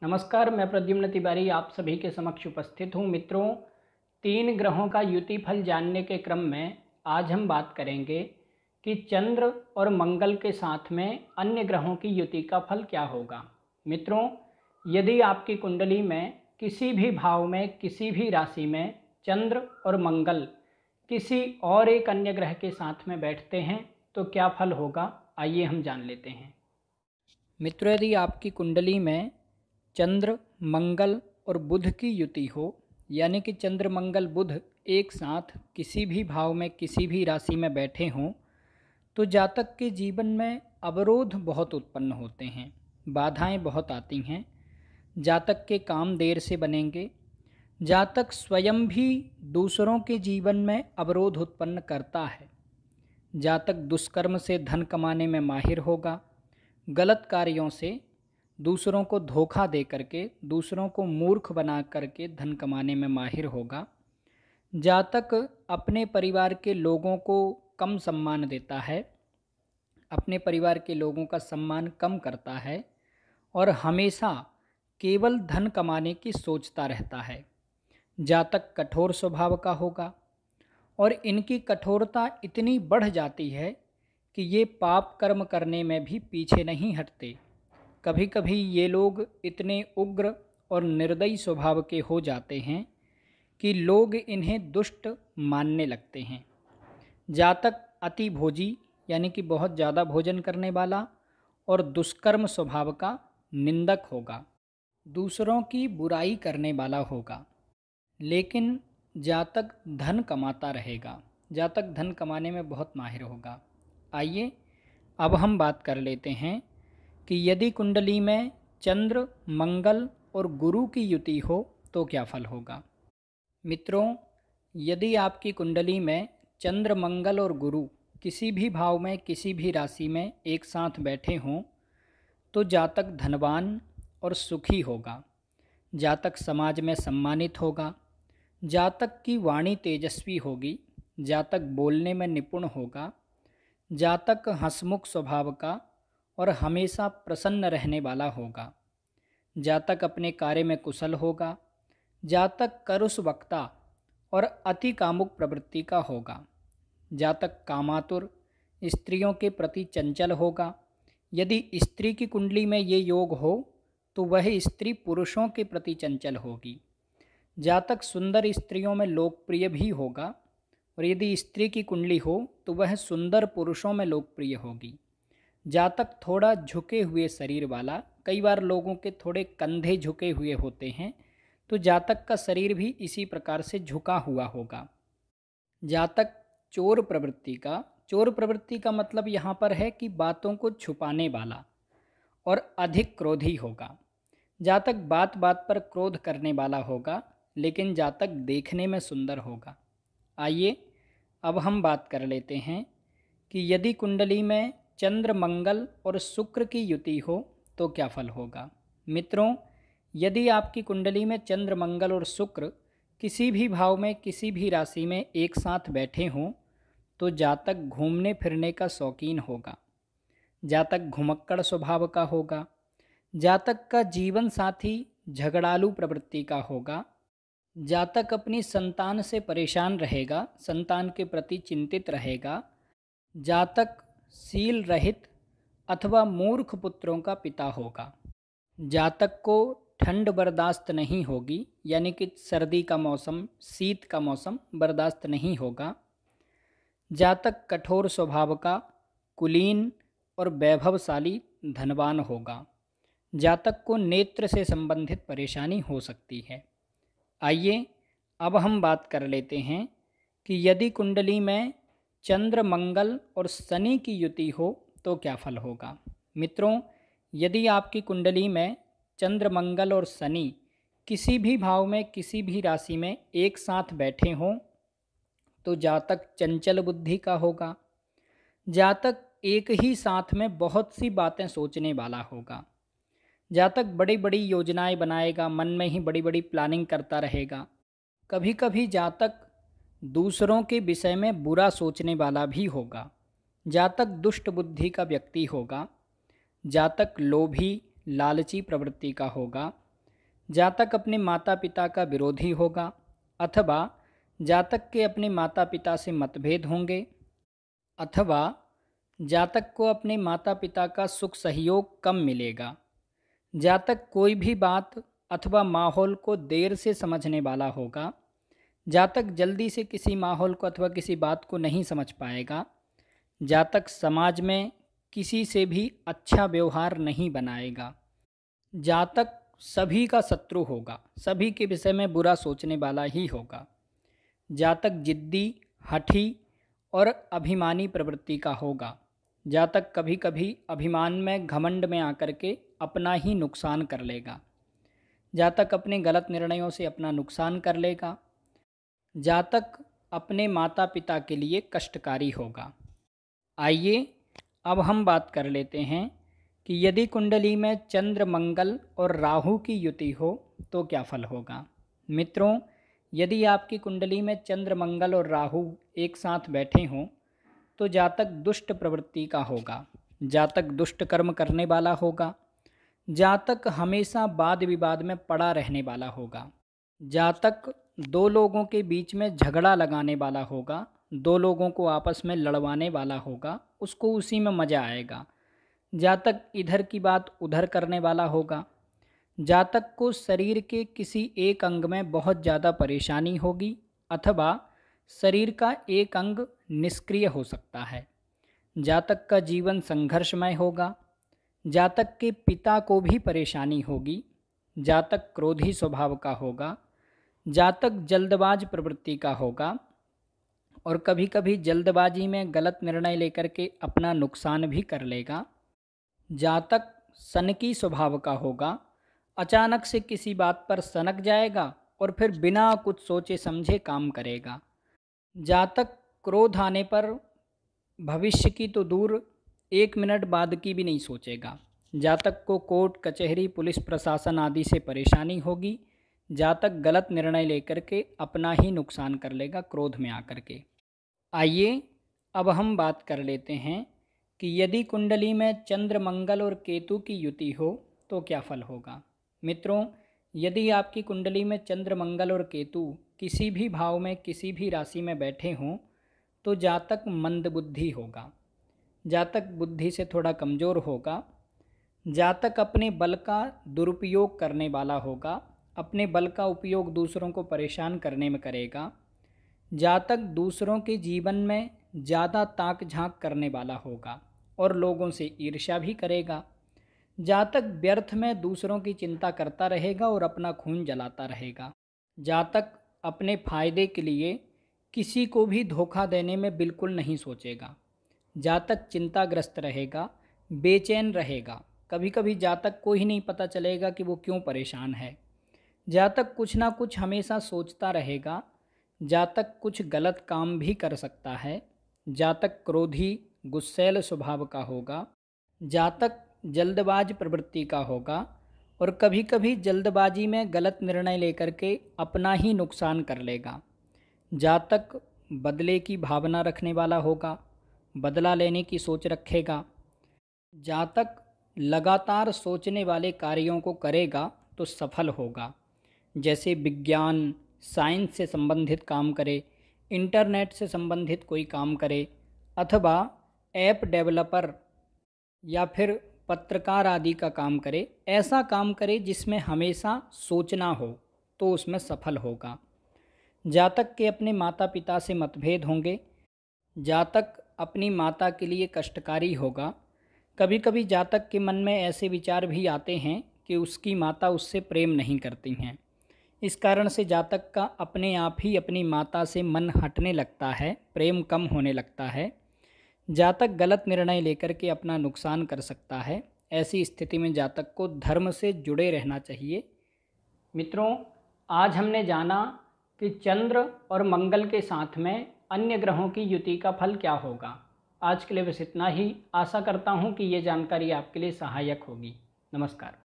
नमस्कार, मैं प्रद्युम्न तिवारी आप सभी के समक्ष उपस्थित हूँ। मित्रों, 3 ग्रहों का युति फल जानने के क्रम में आज हम बात करेंगे कि चंद्र और मंगल के साथ में अन्य ग्रहों की युति का फल क्या होगा। मित्रों, यदि आपकी कुंडली में किसी भी भाव में किसी भी राशि में चंद्र और मंगल किसी और एक अन्य ग्रह के साथ में बैठते हैं तो क्या फल होगा, आइए हम जान लेते हैं। मित्रों, यदि आपकी कुंडली में चंद्र, मंगल और बुध की युति हो, यानी कि चंद्र, मंगल, बुध एक साथ किसी भी भाव में किसी भी राशि में बैठे हों, तो जातक के जीवन में अवरोध बहुत उत्पन्न होते हैं, बाधाएं बहुत आती हैं। जातक के काम देर से बनेंगे। जातक स्वयं भी दूसरों के जीवन में अवरोध उत्पन्न करता है। जातक दुष्कर्म से धन कमाने में माहिर होगा। गलत कार्यों से, दूसरों को धोखा दे करके, दूसरों को मूर्ख बना करके धन कमाने में माहिर होगा। जातक अपने परिवार के लोगों को कम सम्मान देता है, अपने परिवार के लोगों का सम्मान कम करता है और हमेशा केवल धन कमाने की सोचता रहता है। जातक कठोर स्वभाव का होगा और इनकी कठोरता इतनी बढ़ जाती है कि ये पाप कर्म करने में भी पीछे नहीं हटते। कभी कभी ये लोग इतने उग्र और निर्दयी स्वभाव के हो जाते हैं कि लोग इन्हें दुष्ट मानने लगते हैं। जातक अति भोजी, यानी कि बहुत ज़्यादा भोजन करने वाला और दुष्कर्म स्वभाव का निंदक होगा, दूसरों की बुराई करने वाला होगा। लेकिन जातक धन कमाता रहेगा, जातक धन कमाने में बहुत माहिर होगा। आइए अब हम बात कर लेते हैं कि यदि कुंडली में चंद्र, मंगल और गुरु की युति हो तो क्या फल होगा। मित्रों, यदि आपकी कुंडली में चंद्र, मंगल और गुरु किसी भी भाव में किसी भी राशि में एक साथ बैठे हों तो जातक धनवान और सुखी होगा। जातक समाज में सम्मानित होगा। जातक की वाणी तेजस्वी होगी। जातक बोलने में निपुण होगा। जातक हंसमुख स्वभाव का और हमेशा प्रसन्न रहने वाला होगा। जातक अपने कार्य में कुशल होगा। जातक करुष वक्ता और अति कामुक प्रवृत्ति का होगा। जातक कामातुर, स्त्रियों के प्रति चंचल होगा। यदि स्त्री की कुंडली में ये योग हो तो वह स्त्री पुरुषों के प्रति चंचल होगी। जातक सुंदर स्त्रियों में लोकप्रिय भी होगा और यदि स्त्री की कुंडली हो तो वह सुंदर पुरुषों में लोकप्रिय होगी। जातक थोड़ा झुके हुए शरीर वाला, कई बार लोगों के थोड़े कंधे झुके हुए होते हैं, तो जातक का शरीर भी इसी प्रकार से झुका हुआ होगा। जातक चोर प्रवृत्ति का मतलब यहाँ पर है कि बातों को छुपाने वाला और अधिक क्रोधी होगा। जातक बात बात पर क्रोध करने वाला होगा, लेकिन जातक देखने में सुंदर होगा। आइए अब हम बात कर लेते हैं कि यदि कुंडली में चंद्र, मंगल और शुक्र की युति हो तो क्या फल होगा। मित्रों, यदि आपकी कुंडली में चंद्र, मंगल और शुक्र किसी भी भाव में किसी भी राशि में एक साथ बैठे हों तो जातक घूमने फिरने का शौकीन होगा। जातक घुमक्कड़ स्वभाव का होगा। जातक का जीवन साथी झगड़ालू प्रवृत्ति का होगा। जातक अपनी संतान से परेशान रहेगा, संतान के प्रति चिंतित रहेगा। जातक शील रहित अथवा मूर्ख पुत्रों का पिता होगा। जातक को ठंड बर्दाश्त नहीं होगी, यानी कि सर्दी का मौसम, शीत का मौसम बर्दाश्त नहीं होगा। जातक कठोर स्वभाव का, कुलीन और वैभवशाली धनवान होगा। जातक को नेत्र से संबंधित परेशानी हो सकती है। आइए अब हम बात कर लेते हैं कि यदि कुंडली में चंद्र, मंगल और शनि की युति हो तो क्या फल होगा। मित्रों, यदि आपकी कुंडली में चंद्र, मंगल और शनि किसी भी भाव में किसी भी राशि में एक साथ बैठे हों तो जातक चंचल बुद्धि का होगा। जातक एक ही साथ में बहुत सी बातें सोचने वाला होगा। जातक बड़ी बड़ी योजनाएं बनाएगा, मन में ही बड़ी बड़ी प्लानिंग करता रहेगा। कभी कभी जातक दूसरों के विषय में बुरा सोचने वाला भी होगा। जातक दुष्ट बुद्धि का व्यक्ति होगा। जातक लोभी, लालची प्रवृत्ति का होगा। जातक अपने माता पिता का विरोधी होगा, अथवा जातक के अपने माता पिता से मतभेद होंगे, अथवा जातक को अपने माता पिता का सुख सहयोग कम मिलेगा। जातक कोई भी बात अथवा माहौल को देर से समझने वाला होगा। जातक जल्दी से किसी माहौल को अथवा किसी बात को नहीं समझ पाएगा। जातक समाज में किसी से भी अच्छा व्यवहार नहीं बनाएगा। जातक सभी का शत्रु होगा, सभी के विषय में बुरा सोचने वाला ही होगा। जातक जिद्दी, हठी और अभिमानी प्रवृत्ति का होगा। जातक कभी कभी अभिमान में, घमंड में आकर के अपना ही नुकसान कर लेगा। जातक अपने गलत निर्णयों से अपना नुकसान कर लेगा। जातक अपने माता पिता के लिए कष्टकारी होगा। आइए अब हम बात कर लेते हैं कि यदि कुंडली में चंद्र, मंगल और राहु की युति हो तो क्या फल होगा। मित्रों, यदि आपकी कुंडली में चंद्र, मंगल और राहु एक साथ बैठे हों तो जातक दुष्ट प्रवृत्ति का होगा। जातक दुष्ट कर्म करने वाला होगा। जातक हमेशा वाद विवाद में पड़ा रहने वाला होगा। जातक दो लोगों के बीच में झगड़ा लगाने वाला होगा। दो लोगों को आपस में लड़वाने वाला होगा, उसको उसी में मज़ा आएगा। जातक इधर की बात उधर करने वाला होगा। जातक को शरीर के किसी एक अंग में बहुत ज़्यादा परेशानी होगी, अथवा शरीर का एक अंग निष्क्रिय हो सकता है। जातक का जीवन संघर्षमय होगा। जातक के पिता को भी परेशानी होगी। जातक क्रोधी स्वभाव का होगा। जातक जल्दबाज प्रवृत्ति का होगा और कभी कभी जल्दबाजी में गलत निर्णय लेकर के अपना नुकसान भी कर लेगा। जातक सनकी स्वभाव का होगा। अचानक से किसी बात पर सनक जाएगा और फिर बिना कुछ सोचे समझे काम करेगा। जातक क्रोध आने पर भविष्य की तो दूर, 1 मिनट बाद की भी नहीं सोचेगा। जातक को कोर्ट कचहरी, पुलिस प्रशासन आदि से परेशानी होगी। जातक गलत निर्णय लेकर के अपना ही नुकसान कर लेगा क्रोध में आकर के। आइए अब हम बात कर लेते हैं कि यदि कुंडली में चंद्र, मंगल और केतु की युति हो तो क्या फल होगा। मित्रों, यदि आपकी कुंडली में चंद्र, मंगल और केतु किसी भी भाव में, किसी भी राशि में बैठे हों तो जातक मंदबुद्धि होगा। जातक बुद्धि से थोड़ा कमज़ोर होगा। जातक अपने बल का दुरुपयोग करने वाला होगा। अपने बल का उपयोग दूसरों को परेशान करने में करेगा। जातक दूसरों के जीवन में ज़्यादा ताक झांक करने वाला होगा और लोगों से ईर्ष्या भी करेगा। जातक व्यर्थ में दूसरों की चिंता करता रहेगा और अपना खून जलाता रहेगा। जातक अपने फायदे के लिए किसी को भी धोखा देने में बिल्कुल नहीं सोचेगा। जातक चिंताग्रस्त रहेगा, बेचैन रहेगा। कभी कभी जातक को ही नहीं पता चलेगा कि वो क्यों परेशान है। जातक कुछ ना कुछ हमेशा सोचता रहेगा। जातक कुछ गलत काम भी कर सकता है। जातक क्रोधी, गुस्सैल स्वभाव का होगा। जातक जल्दबाज प्रवृत्ति का होगा और कभी कभी जल्दबाजी में गलत निर्णय लेकर के अपना ही नुकसान कर लेगा। जातक बदले की भावना रखने वाला होगा, बदला लेने की सोच रखेगा। जातक लगातार सोचने वाले कार्यों को करेगा तो सफल होगा। जैसे विज्ञान, साइंस से संबंधित काम करे, इंटरनेट से संबंधित कोई काम करे, अथवा ऐप डेवलपर या फिर पत्रकार आदि का काम करे। ऐसा काम करे जिसमें हमेशा सोचना हो तो उसमें सफल होगा। जातक के अपने माता पिता से मतभेद होंगे। जातक अपनी माता के लिए कष्टकारी होगा। कभी कभी जातक के मन में ऐसे विचार भी आते हैं कि उसकी माता उससे प्रेम नहीं करती हैं। इस कारण से जातक का अपने आप ही अपनी माता से मन हटने लगता है, प्रेम कम होने लगता है। जातक गलत निर्णय लेकर के अपना नुकसान कर सकता है। ऐसी स्थिति में जातक को धर्म से जुड़े रहना चाहिए। मित्रों, आज हमने जाना कि चंद्र और मंगल के साथ में अन्य ग्रहों की युति का फल क्या होगा। आज के लिए बस इतना ही। आशा करता हूँ कि ये जानकारी आपके लिए सहायक होगी। नमस्कार।